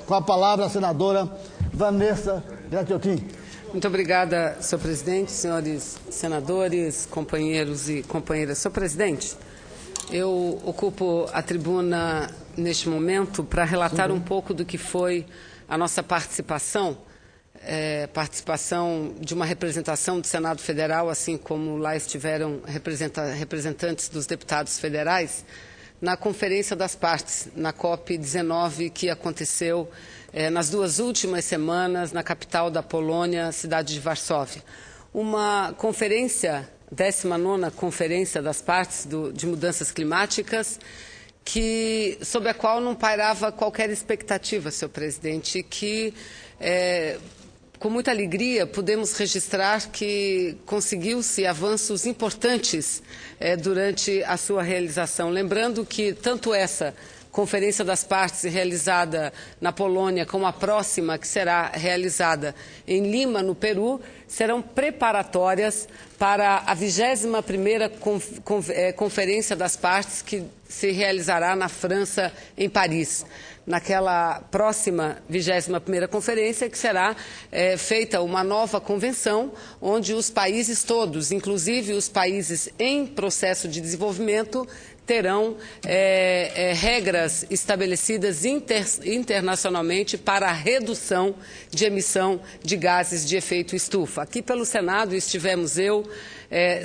Com a palavra a senadora Vanessa Gratiotin. Muito obrigada, senhor presidente, senhores senadores, companheiros e companheiras. Senhor presidente, eu ocupo a tribuna neste momento para relatar um pouco do que foi a nossa participação de uma representação do Senado Federal, assim como lá estiveram representantes dos deputados federais, na Conferência das Partes, na COP19, que aconteceu nas duas últimas semanas na capital da Polônia, cidade de Varsóvia. Uma conferência, 19ª Conferência das Partes de Mudanças Climáticas, sobre a qual não pairava qualquer expectativa, senhor presidente, que com muita alegria pudemos registrar que conseguiu-se avanços importantes durante a sua realização. Lembrando que tanto essa Conferência das Partes realizada na Polônia, como a próxima, que será realizada em Lima, no Peru, serão preparatórias para a 21ª Conferência das Partes, que se realizará na França, em Paris. Naquela próxima 21ª Conferência, que será feita uma nova convenção, onde os países todos, inclusive os países em processo de desenvolvimento, terão regras estabelecidas internacionalmente para a redução de emissão de gases de efeito estufa. Aqui pelo Senado estivemos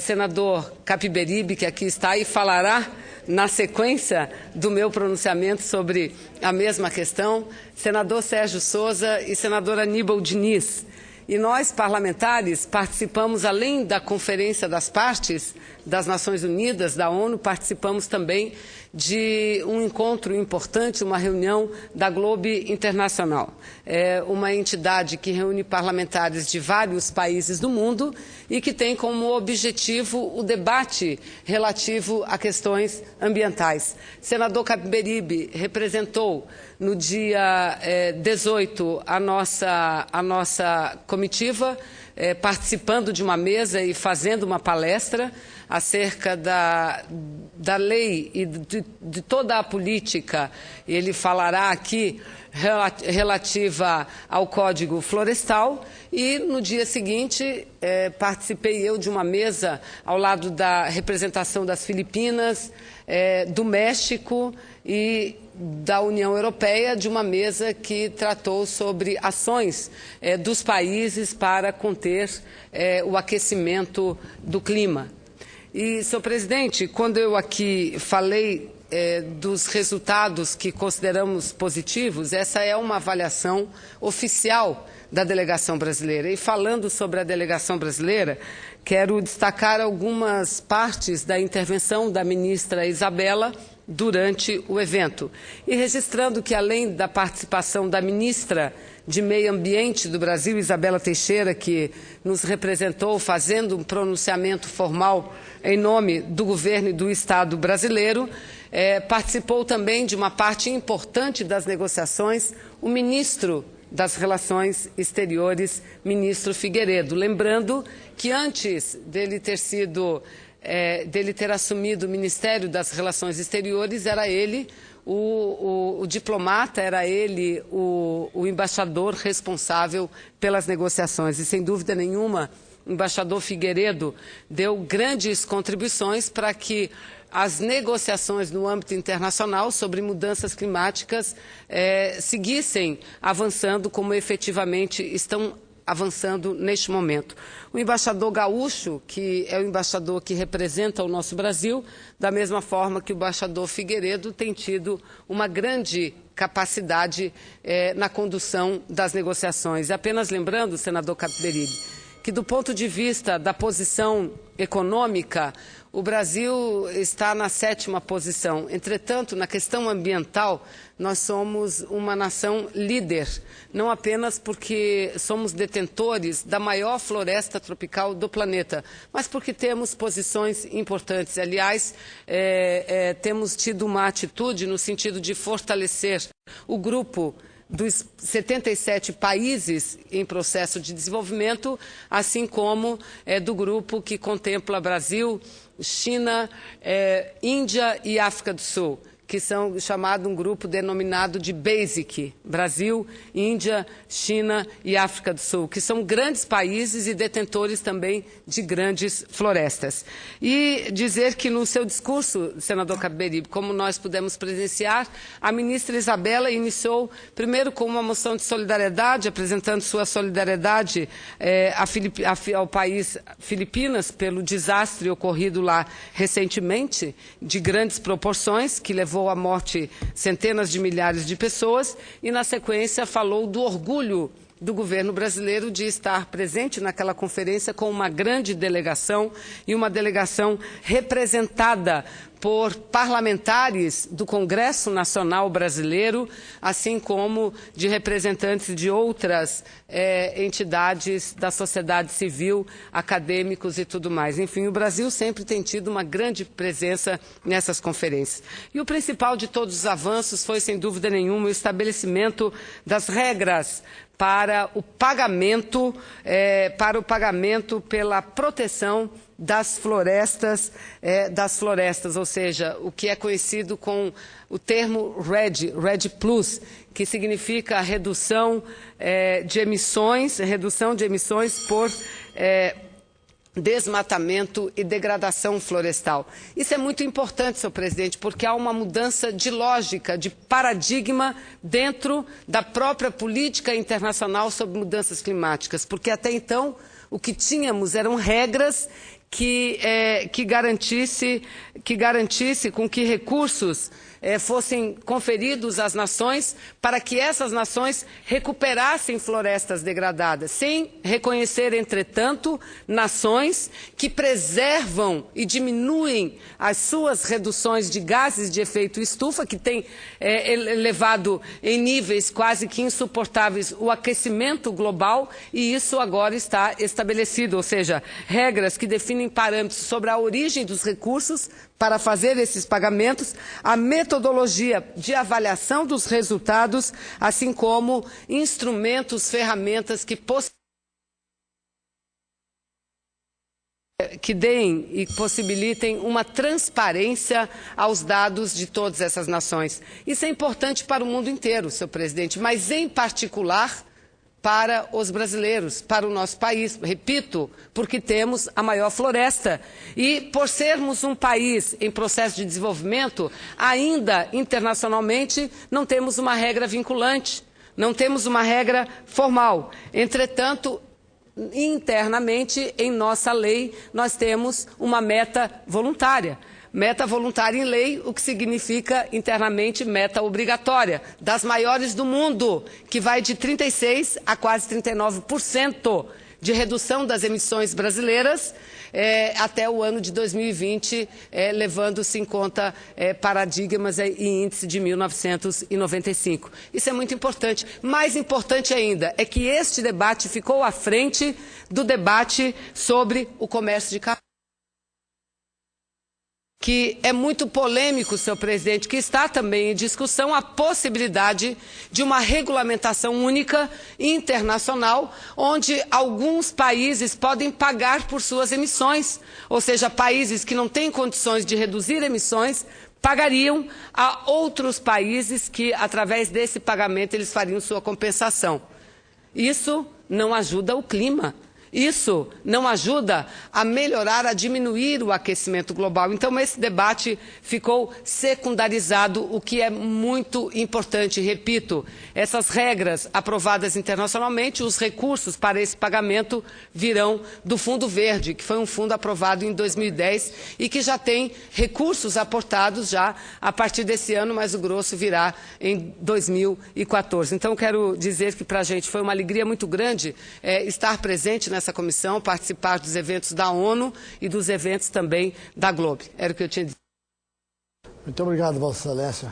senador Capiberibe, que aqui está e falará na sequência do meu pronunciamento sobre a mesma questão, senador Sérgio Souza e senadora Aníbal Diniz. E nós, parlamentares, participamos, além da Conferência das Partes das Nações Unidas, da ONU, participamos também de um encontro importante, uma reunião da Globe Internacional. É uma entidade que reúne parlamentares de vários países do mundo e que tem como objetivo o debate relativo a questões ambientais. Senador Capiberibe representou no dia 18 a nossa comitiva, participando de uma mesa e fazendo uma palestra acerca da lei e de toda a política. Ele falará aqui relativa ao Código Florestal e no dia seguinte participei eu de uma mesa ao lado da representação das Filipinas, do México e da União Europeia, de uma mesa que tratou sobre ações dos países para conter o aquecimento do clima. E, senhor presidente, quando eu aqui falei dos resultados que consideramos positivos, essa é uma avaliação oficial da delegação brasileira. E falando sobre a delegação brasileira, quero destacar algumas partes da intervenção da ministra Isabela durante o evento. E registrando que, além da participação da ministra de Meio Ambiente do Brasil, Isabela Teixeira, que nos representou fazendo um pronunciamento formal em nome do governo e do Estado brasileiro, participou também de uma parte importante das negociações o ministro das Relações Exteriores, ministro Figueiredo. Lembrando que antes dele ter assumido o Ministério das Relações Exteriores, era ele o diplomata, era ele o embaixador responsável pelas negociações. E, sem dúvida nenhuma, o embaixador Figueiredo deu grandes contribuições para que as negociações no âmbito internacional sobre mudanças climáticas seguissem avançando como efetivamente estão avançando neste momento. O embaixador Gaúcho, que é o embaixador que representa o nosso Brasil, da mesma forma que o embaixador Figueiredo tem tido uma grande capacidade na condução das negociações. Apenas lembrando, senador Capiberibe, que do ponto de vista da posição econômica, o Brasil está na 7ª posição. Entretanto, na questão ambiental, nós somos uma nação líder, não apenas porque somos detentores da maior floresta tropical do planeta, mas porque temos posições importantes. Aliás, temos tido uma atitude no sentido de fortalecer o grupo dos 77 países em processo de desenvolvimento, assim como do grupo que contempla Brasil, China, Índia e África do Sul, que são chamado um grupo denominado de BASIC, Brasil, Índia, China e África do Sul, que são grandes países e detentores também de grandes florestas. E dizer que no seu discurso, senador Capiberibe, como nós pudemos presenciar, a ministra Isabela iniciou primeiro com uma moção de solidariedade, apresentando sua solidariedade ao país Filipinas pelo desastre ocorrido lá recentemente, de grandes proporções, que levou à morte centenas de milhares de pessoas, e na sequência falou do orgulho do governo brasileiro de estar presente naquela conferência com uma grande delegação e uma delegação representada por parlamentares do Congresso Nacional Brasileiro, assim como de representantes de outras entidades da sociedade civil, acadêmicos e tudo mais. Enfim, o Brasil sempre tem tido uma grande presença nessas conferências. E o principal de todos os avanços foi, sem dúvida nenhuma, o estabelecimento das regras para o pagamento pela proteção das florestas, ou seja, o que é conhecido com o termo REDD+, que significa redução de emissões por desmatamento e degradação florestal. Isso é muito importante, senhor presidente, porque há uma mudança de lógica, de paradigma dentro da própria política internacional sobre mudanças climáticas, porque até então o que tínhamos eram regras que garantisse com que recursos fossem conferidos às nações para que essas nações recuperassem florestas degradadas, sem reconhecer, entretanto, nações que preservam e diminuem as suas reduções de gases de efeito estufa, que têm levado em níveis quase que insuportáveis o aquecimento global, e isso agora está estabelecido, ou seja, regras que definem parâmetros sobre a origem dos recursos para fazer esses pagamentos, a metodologia de avaliação dos resultados, assim como instrumentos, ferramentas que deem e possibilitem uma transparência aos dados de todas essas nações. Isso é importante para o mundo inteiro, senhor presidente, mas em particular para os brasileiros, para o nosso país. Repito, porque temos a maior floresta. E por sermos um país em processo de desenvolvimento, ainda internacionalmente não temos uma regra vinculante, não temos uma regra formal. Entretanto, internamente, em nossa lei, nós temos uma meta voluntária. Meta voluntária em lei, o que significa internamente meta obrigatória, das maiores do mundo, que vai de 36% a quase 39% de redução das emissões brasileiras até o ano de 2020, levando-se em conta paradigmas e índice de 1995. Isso é muito importante. Mais importante ainda é que este debate ficou à frente do debate sobre o comércio de carbono, que é muito polêmico, senhor presidente, que está também em discussão a possibilidade de uma regulamentação única internacional, onde alguns países podem pagar por suas emissões, ou seja, países que não têm condições de reduzir emissões pagariam a outros países que, através desse pagamento, eles fariam sua compensação. Isso não ajuda o clima. Isso não ajuda a melhorar, a diminuir o aquecimento global. Então, esse debate ficou secundarizado, o que é muito importante. Repito, essas regras aprovadas internacionalmente, os recursos para esse pagamento virão do Fundo Verde, que foi um fundo aprovado em 2010 e que já tem recursos aportados já a partir desse ano, mas o grosso virá em 2014. Então, quero dizer que para a gente foi uma alegria muito grande estar presente nessa comissão, participar dos eventos da ONU e dos eventos também da Globo. Era o que eu tinha a dizer. Muito obrigado, Vossa Excelência.